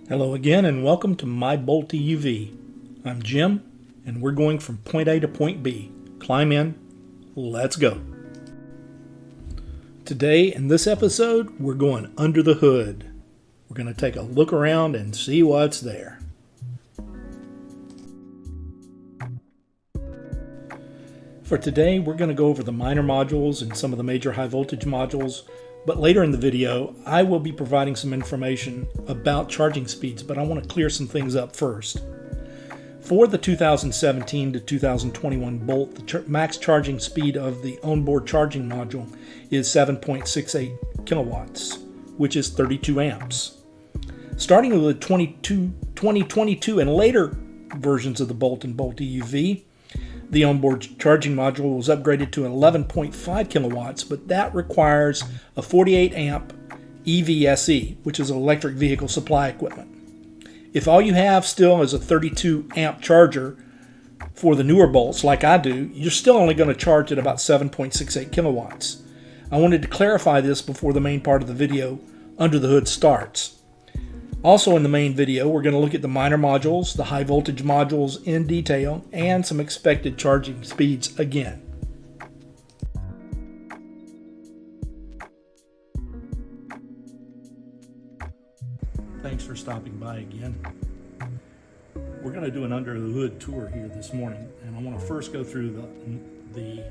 Hello again and welcome to my OTHER EV. I'm Jim and we're going from point A to point B. Climb in, let's go. Today in this episode we're going under the hood. We're going to take a look around and see what's there. For today we're going to go over the minor modules and some of the major high voltage modules. But later in the video, I will be providing some information about charging speeds, but I want to clear some things up first. For the 2017 to 2021 Bolt, the max charging speed of the onboard charging module is 7.68 kilowatts, which is 32 amps. Starting with the 2022 and later versions of the Bolt and Bolt EUV, the onboard charging module was upgraded to 11.5 kilowatts, but that requires a 48 amp EVSE, which is electric vehicle supply equipment. If all you have still is a 32 amp charger for the newer Bolts, like I do, you're still only going to charge at about 7.68 kilowatts. I wanted to clarify this before the main part of the video under the hood starts. Also in the main video, we're going to look at the minor modules, the high voltage modules in detail, and some expected charging speeds again. Thanks for stopping by again. We're going to do an under the hood tour here this morning, and I want to first go through the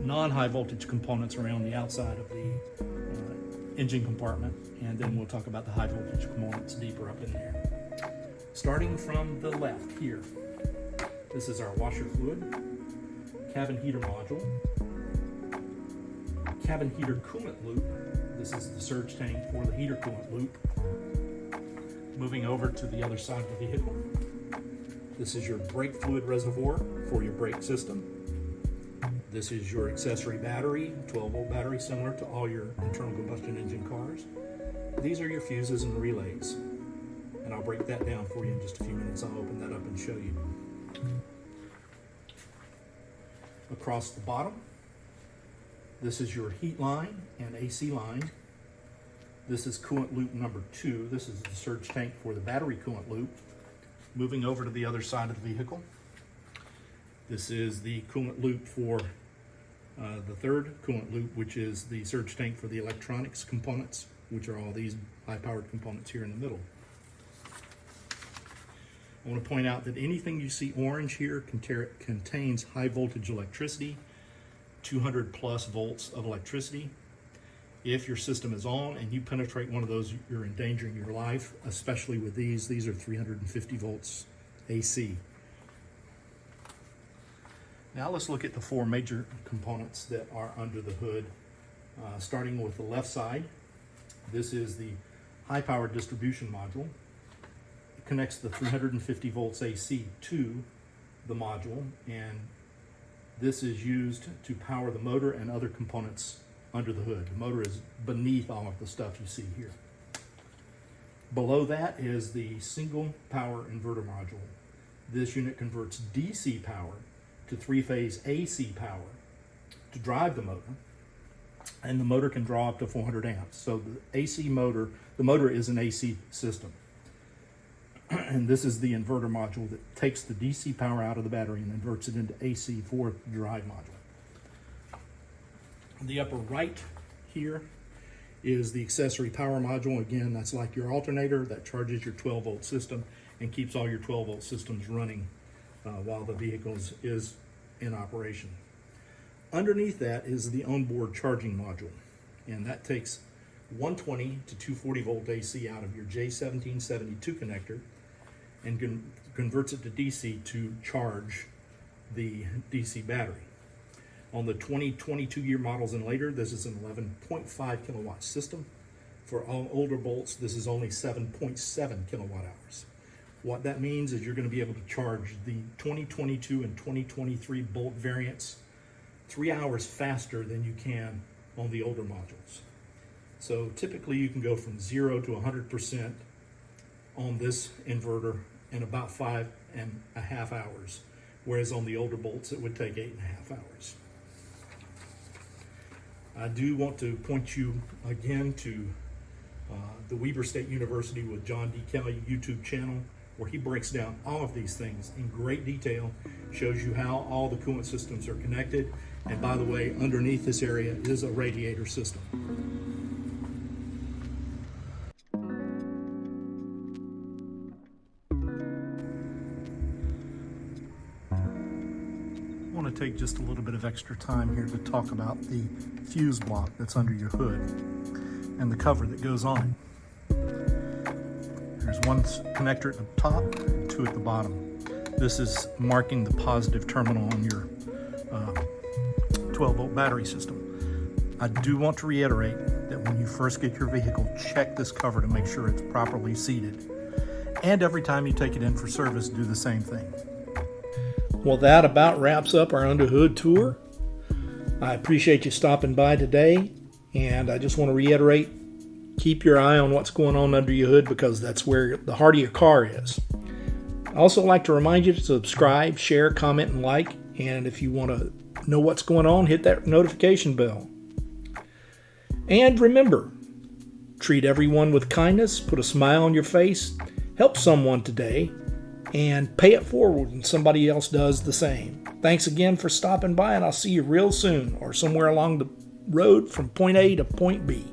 non-high voltage components around the outside of the engine compartment, and then we'll talk about the high voltage components deeper up in there. Starting from the left here, this is our washer fluid, cabin heater module, cabin heater coolant loop. This is the surge tank for the heater coolant loop. Moving over to the other side of the vehicle, this is your brake fluid reservoir for your brake system. This is your accessory battery, 12-volt battery, similar to all your internal combustion engine cars. These are your fuses and relays, and I'll break that down for you in just a few minutes. I'll open that up and show you. Across the bottom, this is your heat line and AC line. This is coolant loop number 2. This is the surge tank for the battery coolant loop. Moving over to the other side of the vehicle, this is the coolant loop for the third coolant loop, which is the surge tank for the electronics components, which are all these high-powered components here in the middle. I want to point out that anything you see orange here contains high voltage electricity, 200 plus volts of electricity. If your system is on and you penetrate one of those, you're endangering your life, especially with these. These are 350 volts AC. Now let's look at the 4 major components that are under the hood. Starting with the left side, this is the high power distribution module. It connects the 350 volts AC to the module, and this is used to power the motor and other components under the hood. The motor is beneath all of the stuff you see here. Below that is the single power inverter module. This unit converts DC power to 3-phase AC power to drive the motor, and the motor can draw up to 400 amps. So the motor is an AC system. And this is the inverter module that takes the DC power out of the battery and converts it into AC for the drive module. The upper right here is the accessory power module. Again, that's like your alternator that charges your 12-volt system and keeps all your 12-volt systems running while the vehicle is in operation. Underneath that is the onboard charging module, and that takes 120 to 240 volt AC out of your J1772 connector and converts it to DC to charge the DC battery. On the 2022 year models and later, this is an 11.5 kilowatt system. For all older Bolts, this is only 7.7 kilowatt hours. What that means is you're going to be able to charge the 2022 and 2023 Bolt variants 3 hours faster than you can on the older modules. So typically you can go from 0 to 100% on this inverter in about 5.5 hours, whereas on the older Bolts it would take 8.5 hours. I do want to point you again to the Weber State University with John D. Kelly YouTube channel, where he breaks down all of these things in great detail, shows you how all the coolant systems are connected. And by the way, underneath this area is a radiator system. I want to take just a little bit of extra time here to talk about the fuse block that's under your hood and the cover that goes on it. There's one connector at the top, two at the bottom. This is marking the positive terminal on your 12-volt battery system. I do want to reiterate that when you first get your vehicle, check this cover to make sure it's properly seated. And every time you take it in for service, do the same thing. Well, that about wraps up our under hood tour. I appreciate you stopping by today, and I just want to reiterate, keep your eye on what's going on under your hood, because that's where the heart of your car is. I also like to remind you to subscribe, share, comment, and like. And if you want to know what's going on, hit that notification bell. And remember, treat everyone with kindness, put a smile on your face, help someone today, and pay it forward when somebody else does the same. Thanks again for stopping by, and I'll see you real soon, or somewhere along the road from point A to point B.